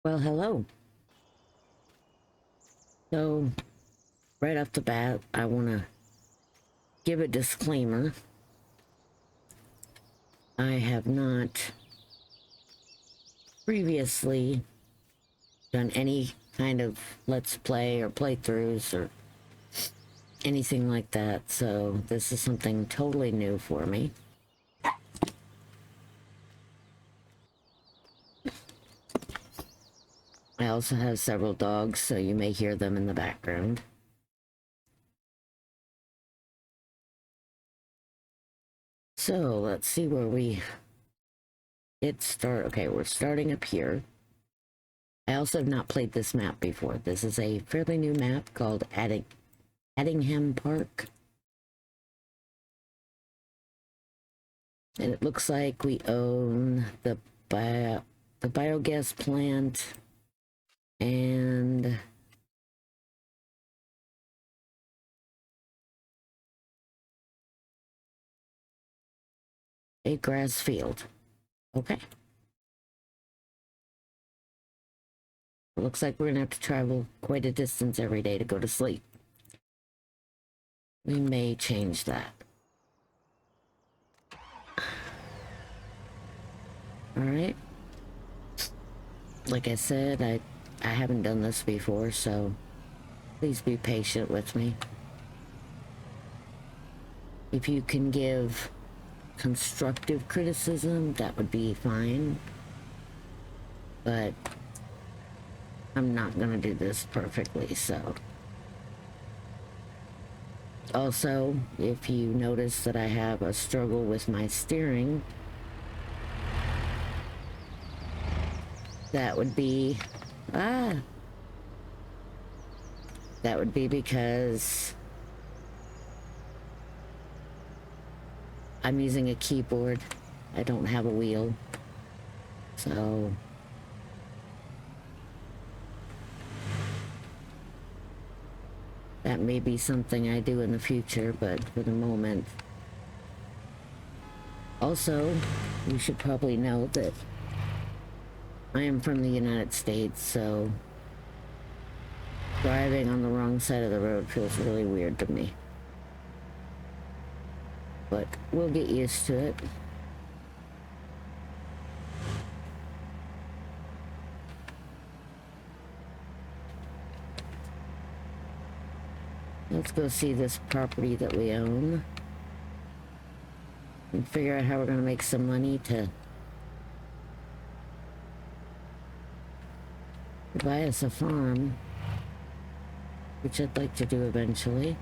Well, hello. So, right off the bat, I want to give a disclaimer. I have not previously done any kind of Let's Play or playthroughs or anything like that, so this is something totally new for me. I also have several dogs, so you may hear them in the background. So, let's see where we get started. Okay, we're starting up here. I also have not played this map before. This is a fairly new map called Attingham Park. And it looks like we own the biogas plant and a grass field. Okay. It looks like we're gonna have to travel quite a distance every day to go to sleep. We may change that. Alright. Like I said, I haven't done this before, so please be patient with me. If you can give constructive criticism, that would be fine. But I'm not gonna do this perfectly, so. Also, if you notice that I have a struggle with my steering, that would be because I'm using a keyboard. I don't have a wheel. So that may be something I do in the future, but for the moment. Also, you should probably know that I am from the United States, so driving on the wrong side of the road feels really weird to me. But we'll get used to it. Let's go see this property that we own and figure out how we're going to make some money to buy us a farm, which I'd like to do eventually.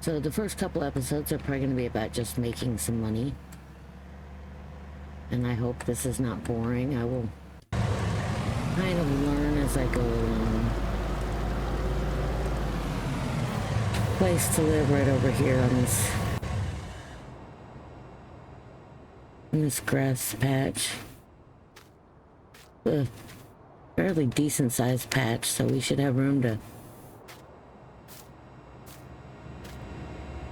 So the first couple episodes are probably going to be about just making some money. And I hope this is not boring. I will kind of learn as I go along. Place to live right over here on this grass patch. A fairly decent sized patch, so we should have room to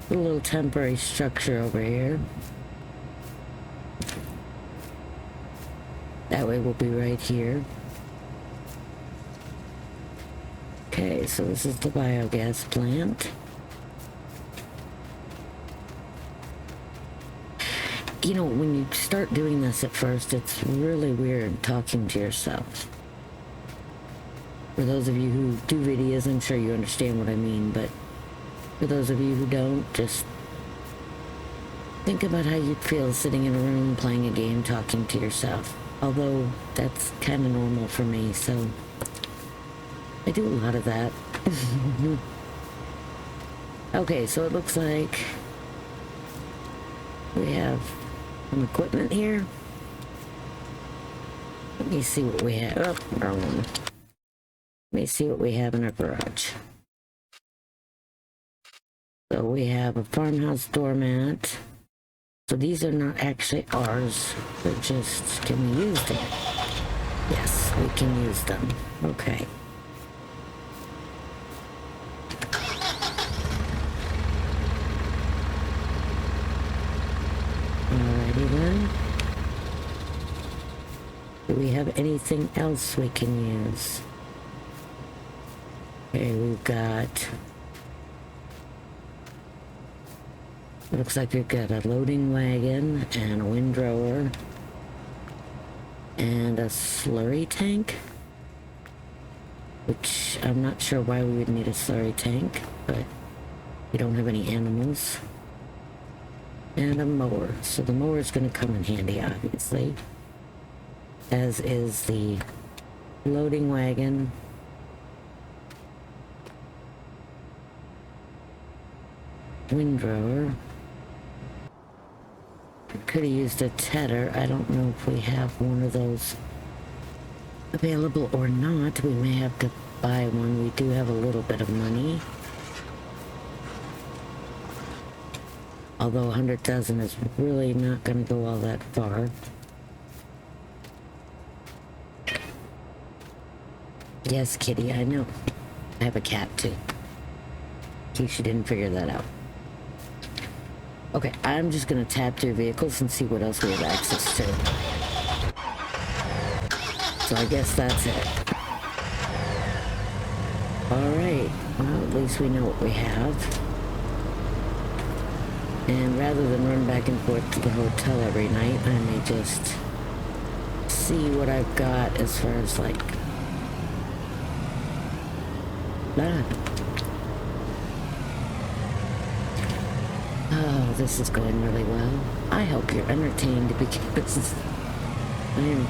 put a little temporary structure over here. That way we'll be right here. Okay, so this is the biogas plant. You know, when you start doing this at first, it's really weird talking to yourself. For those of you who do videos, I'm sure you understand what I mean, but for those of you who don't, just think about how you'd feel sitting in a room playing a game talking to yourself. Although that's kind of normal for me, so I do a lot of that. Okay, so it looks like we have some equipment here. Let me see what we have. Oh, wrong one. Let me see what we have in our garage. So we have a farmhouse doormat. So these are not actually ours. They're just, can we use them? Yes, we can use them. Okay. Alrighty then. Do we have anything else we can use? Okay, we've got... Looks like we've got a loading wagon and a windrower and a slurry tank, which I'm not sure why we would need a slurry tank, but we don't have any animals. And a mower, so the mower is going to come in handy, obviously, as is the loading wagon. Windrower. Could have used a tedder. I don't know if we have one of those available or not. We may have to buy one. We do have a little bit of money. Although 100,000 is really not going to go all that far. Yes, kitty, I know. I have a cat too. In case you didn't figure that out. Okay, I'm just gonna tap through vehicles and see what else we have access to. So I guess that's it. Alright, well at least we know what we have. And rather than run back and forth to the hotel every night, I may just see what I've got as far as like... Oh, this is going really well. I hope you're entertained because I am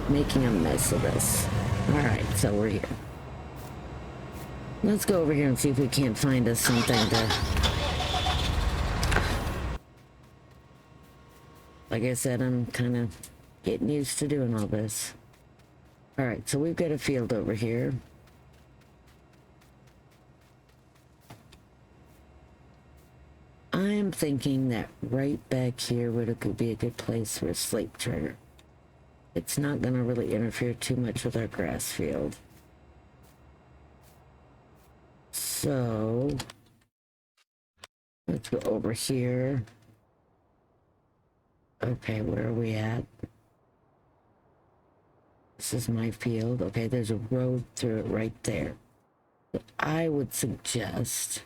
making a mess of this. Alright, so we're here. Let's go over here and see if we can't find us something to... Like I said, I'm kind of getting used to doing all this. Alright, so we've got a field over here. I'm thinking that right back here could be a good place for a slate trigger. It's not going to really interfere too much with our grass field. So, let's go over here. Okay, where are we at? This is my field. Okay, there's a road through it right there. So I would suggest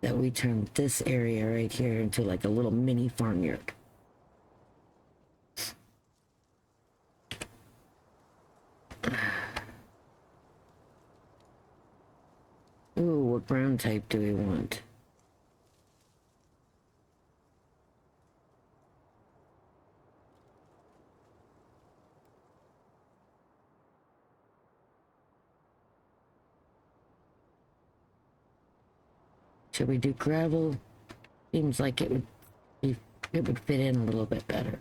that we turn this area right here into like a little mini farmyard. Ooh, what ground type do we want? Should we do gravel? Seems like it would fit in a little bit better.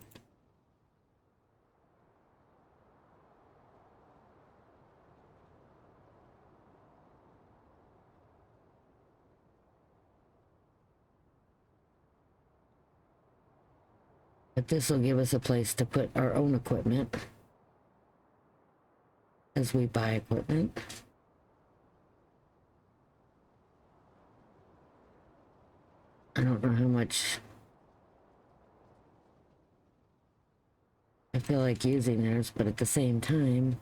But this will give us a place to put our own equipment as we buy equipment. I don't know how much I feel like using theirs, but at the same time,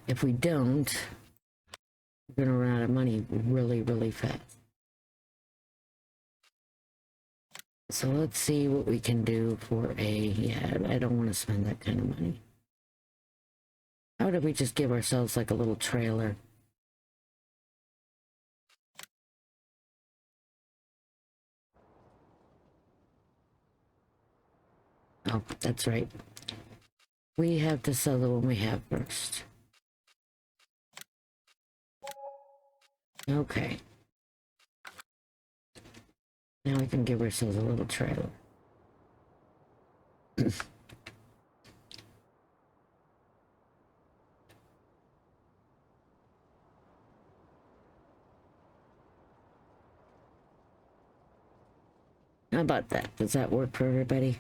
if we don't, we're gonna run out of money really, really fast. So let's see what we can do for yeah, I don't want to spend that kind of money. How about if we just give ourselves like a little trailer? Oh, that's right. We have to sell the one we have first. Okay. Now we can give ourselves a little trailer. How about that? Does that work for everybody?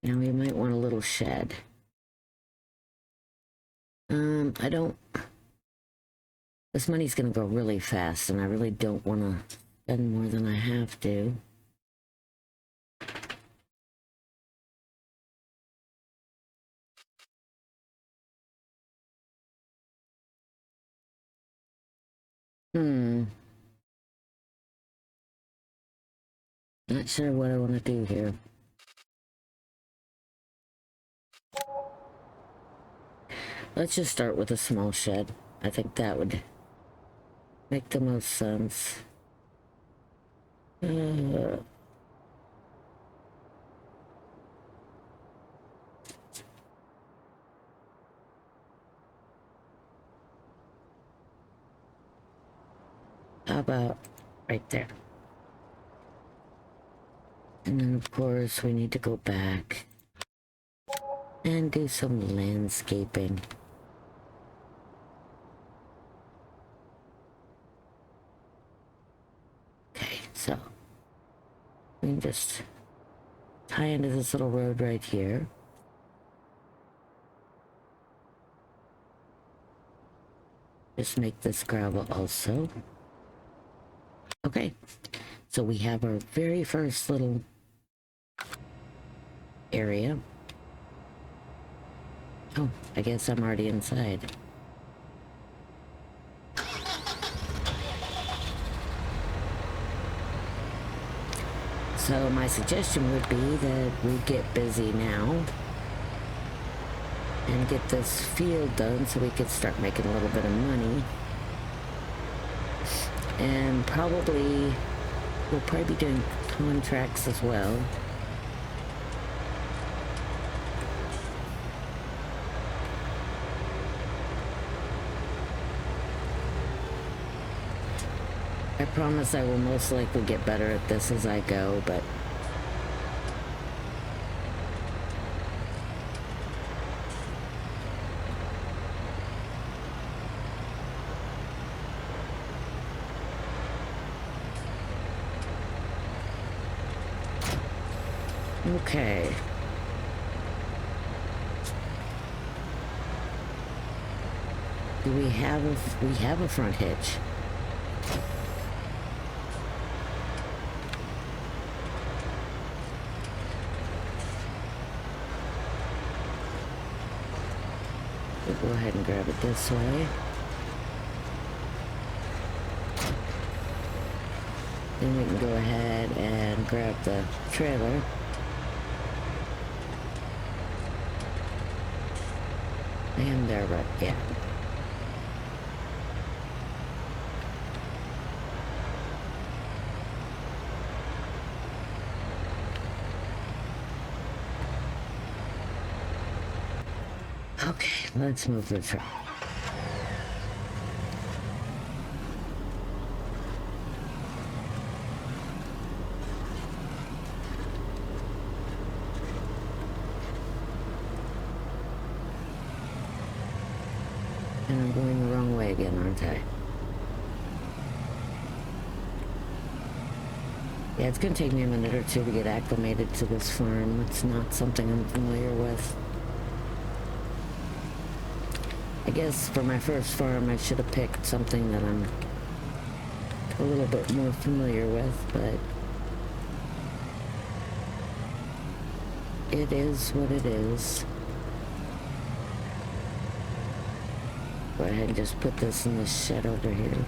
Now we might want a little shed. I don't... This money's gonna go really fast, and I really don't want to spend more than I have to. Not sure what I want to do here. Let's just start with a small shed. I think that would make the most sense. How about right there? And then, of course, we need to go back and do some landscaping. Okay, so we can just tie into this little road right here. Just make this gravel also. Okay, so we have our very first little area. Oh, I guess I'm already inside. So my suggestion would be that we get busy now and get this field done so we could start making a little bit of money. And we'll probably be doing contracts as well. I promise I will most likely get better at this as I go, but okay. Do we have a front hitch? We'll go ahead and grab it this way. Then we can go ahead and grab the trailer. And they're right, yeah. Okay, let's move the truck. And I'm going the wrong way again, aren't I? Yeah, it's gonna take me a minute or two to get acclimated to this farm. It's not something I'm familiar with. I guess for my first farm, I should have picked something that I'm a little bit more familiar with, but it is what it is. Go ahead and just put this in the shed over here.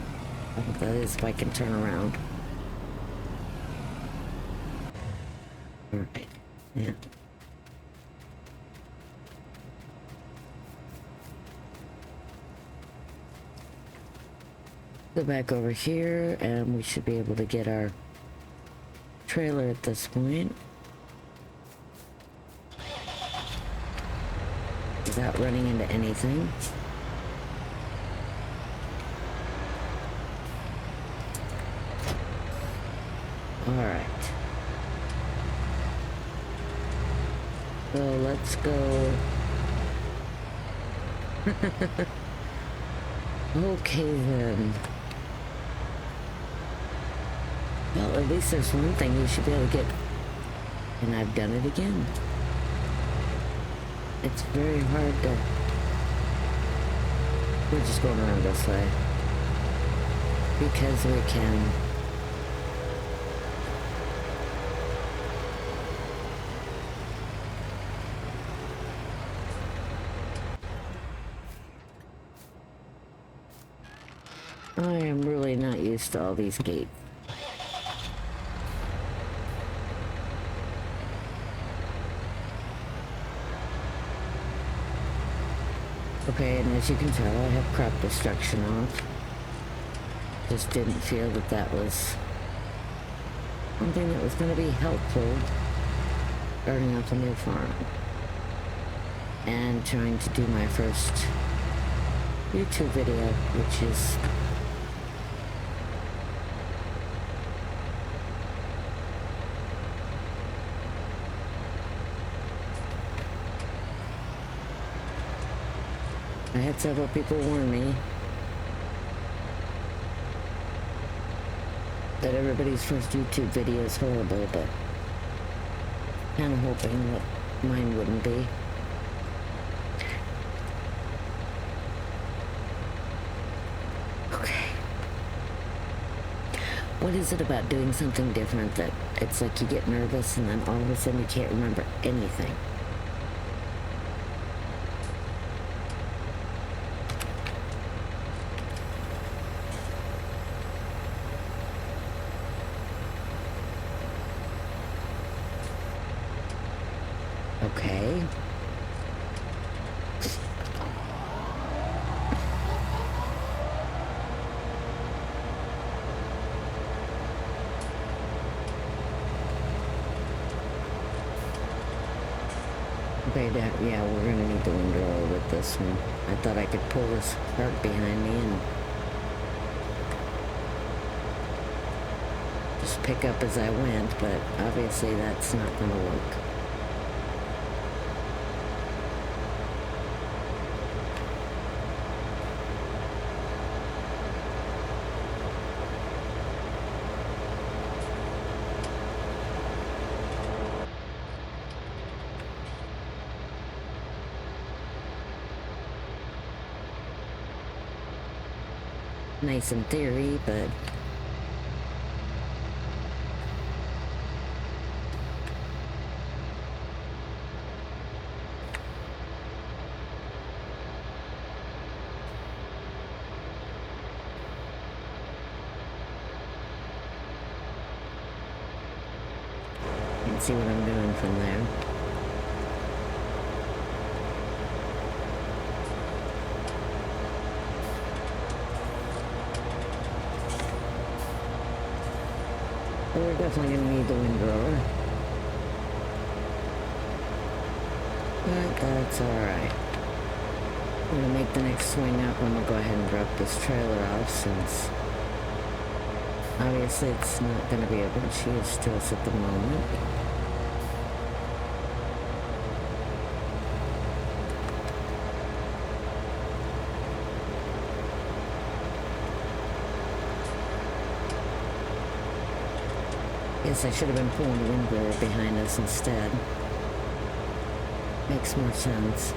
That is if I can turn around. Alright, yeah. Go back over here and we should be able to get our trailer at this point without running into anything. Alright. So let's go. Okay then. Well, at least there's one thing you should be able to get. And I've done it again. It's very hard to... We're just going around this way. because we can. I am really not used to all these gates. Okay, and as you can tell, I have crop destruction off. Just didn't feel that that was something that was going to be helpful starting off a new farm. And trying to do my first YouTube video, which is I had several people warn me that everybody's first YouTube video is horrible, but kind of hoping that mine wouldn't be. Okay. What is it about doing something different that it's like you get nervous and then all of a sudden you can't remember anything? Okay. Okay, yeah, we're gonna need the windrower with this one. I thought I could pull this cart behind me and just pick up as I went, but obviously that's not gonna work. Nice in theory, but you can see what I'm doing from there. We're definitely going to need the windrower. But that's alright. I'm going to make the next swing up. I'm going to go ahead and drop this trailer off since obviously it's not going to be of much use to us at the moment. Guess I should have been pulling the windrower behind us instead. Makes more sense.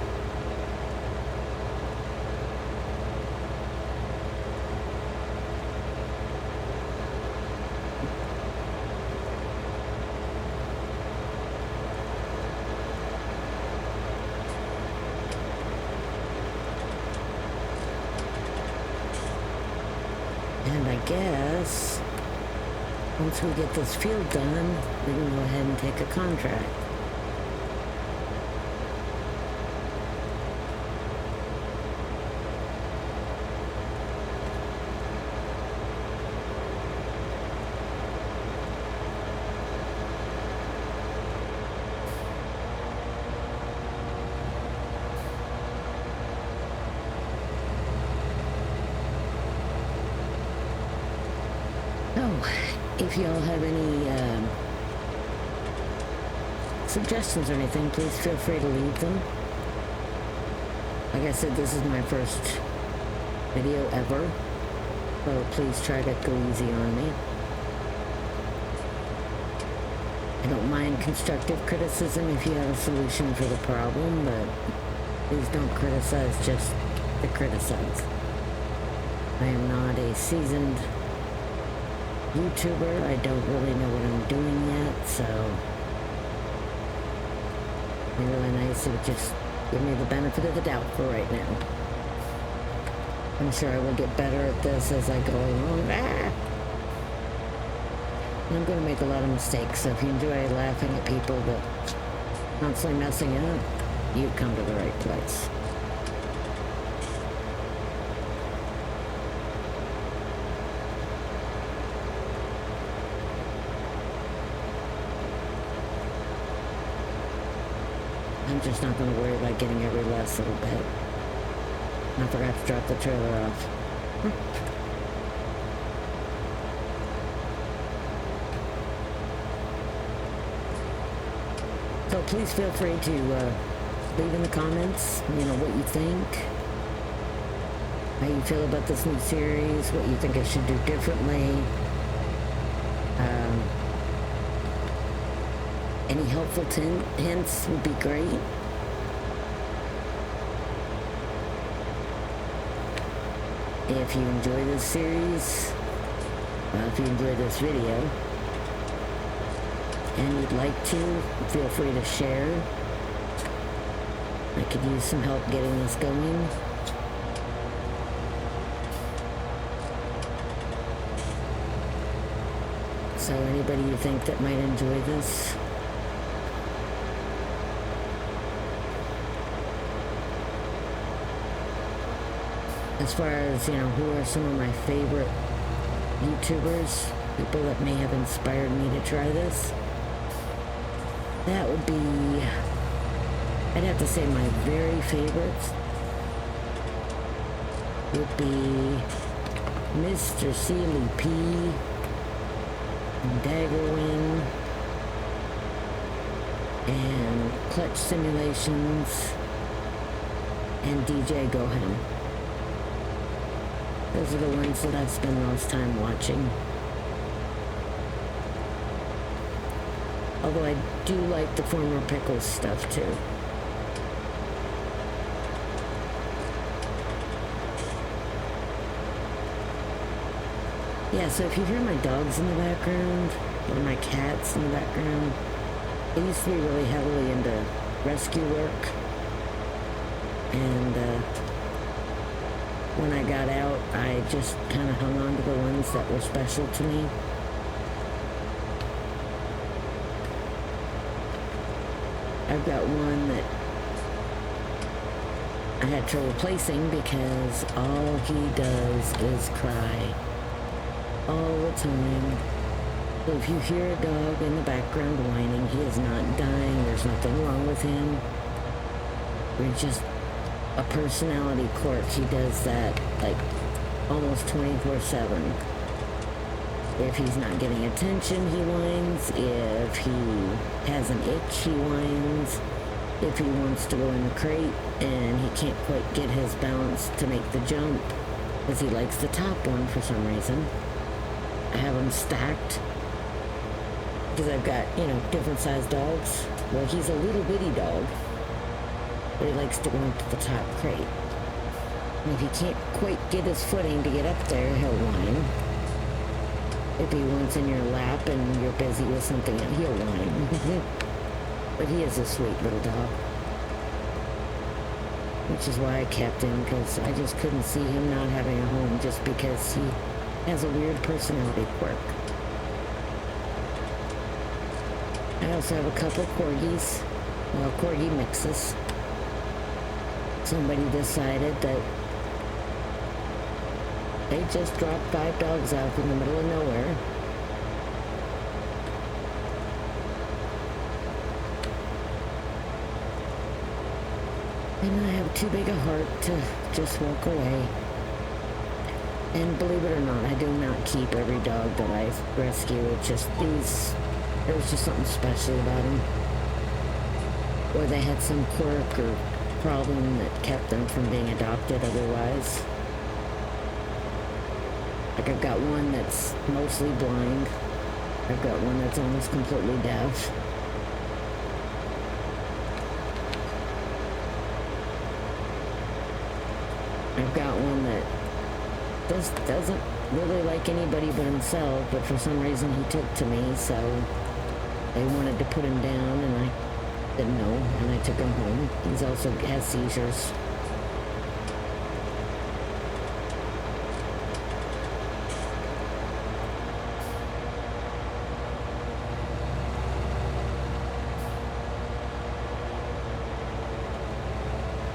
And I guess once we get this field done, we can go ahead and take a contract. If y'all have any suggestions or anything, please feel free to leave them. Like I said, this is my first video ever, so please try to go easy on me. I don't mind constructive criticism if you have a solution for the problem, but please don't criticize just to criticize. I am not a seasoned YouTuber. I don't really know what I'm doing yet, so it'd be really nice if you just give me the benefit of the doubt for right now. I'm sure I will get better at this as I go along. I'm going to make a lot of mistakes, so if you enjoy laughing at people that constantly messing up, you've come to the right place. I'm just not going to worry about getting every last little bit. I forgot to drop the trailer off. So please feel free to leave in the comments, you know, what you think, how you feel about this new series, what you think I should do differently. Any helpful hints would be great. If you enjoy this series, if you enjoy this video, and you'd like to, feel free to share. I could use some help getting this going. So anybody you think that might enjoy this, as far as, you know, who are some of my favorite YouTubers, people that may have inspired me to try this, that would be, I'd have to say my very favorites would be Mr. Sealy P, and Daggerwin, and Clutch Simulations, and DJ Gohan. Those are the ones that I've spent most time watching. Although I do like the former Pickles stuff too. Yeah, so if you hear my dogs in the background, or my cats in the background, I used to be really heavily into rescue work. And when I got out, I just kind of hung on to the ones that were special to me. I've got one that I had trouble placing because all he does is cry all the time. So if you hear a dog in the background whining, he is not dying, there's nothing wrong with him. We're just a personality quirk. He does that like almost 24/7. If he's not getting attention, he whines. If he has an itch, he whines. If he wants to go in the crate and he can't quite get his balance to make the jump, because he likes the top one for some reason. I have them stacked because I've got, you know, different sized dogs. Well, he's a little bitty dog, but he likes to go into the top crate. And if he can't quite get his footing to get up there, he'll whine. If he wants in your lap and you're busy with something, he'll whine. But he is a sweet little dog. Which is why I kept him, because I just couldn't see him not having a home just because he has a weird personality quirk. I also have a couple corgis, well, corgi mixes. Somebody decided that they just dropped 5 dogs off in the middle of nowhere. And I have too big a heart to just walk away. And believe it or not, I do not keep every dog that I rescue. It's just there was just something special about them. Or they had some quirk or problem that kept them from being adopted otherwise. Like I've got one that's mostly blind. I've got one that's almost completely deaf. I've got one that just doesn't really like anybody but himself, but for some reason he took to me, so they wanted to put him down, and I said no, and I took him home. He's also has seizures.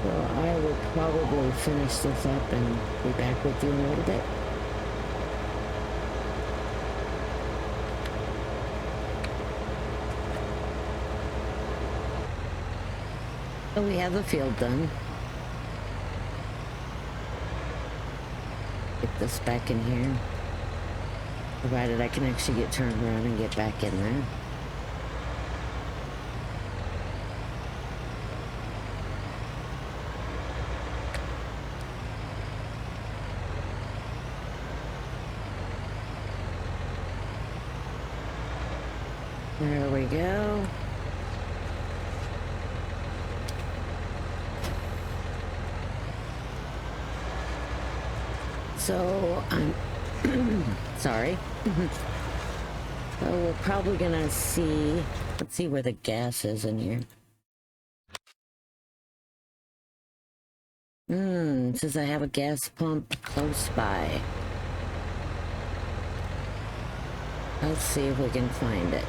So I will probably finish this up and be back with you in a little bit. So we have the field done. Get this back in here. Provided I can actually get turned around and get back in there. There we go. So I'm sorry. So we're probably gonna see, let's see where the gas is in here. It says I have a gas pump close by. Let's see if we can find it.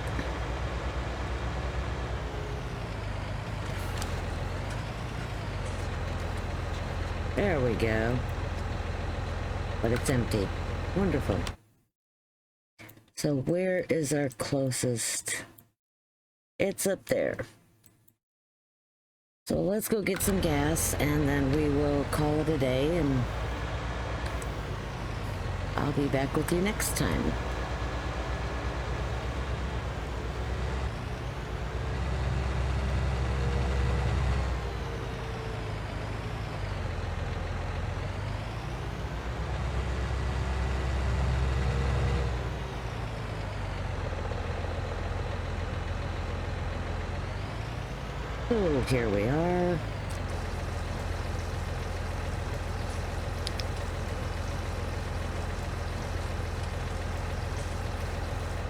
There we go. But it's empty. Wonderful. So where is our closest? It's up there. So let's go get some gas, and then we will call it a day, and I'll be back with you next time. Oh, here we are.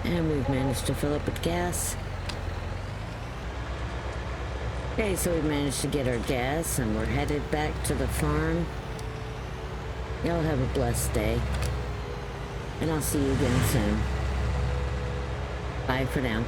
And we've managed to fill up with gas. Okay, so we've managed to get our gas, and we're headed back to the farm. Y'all have a blessed day. And I'll see you again soon. Bye for now.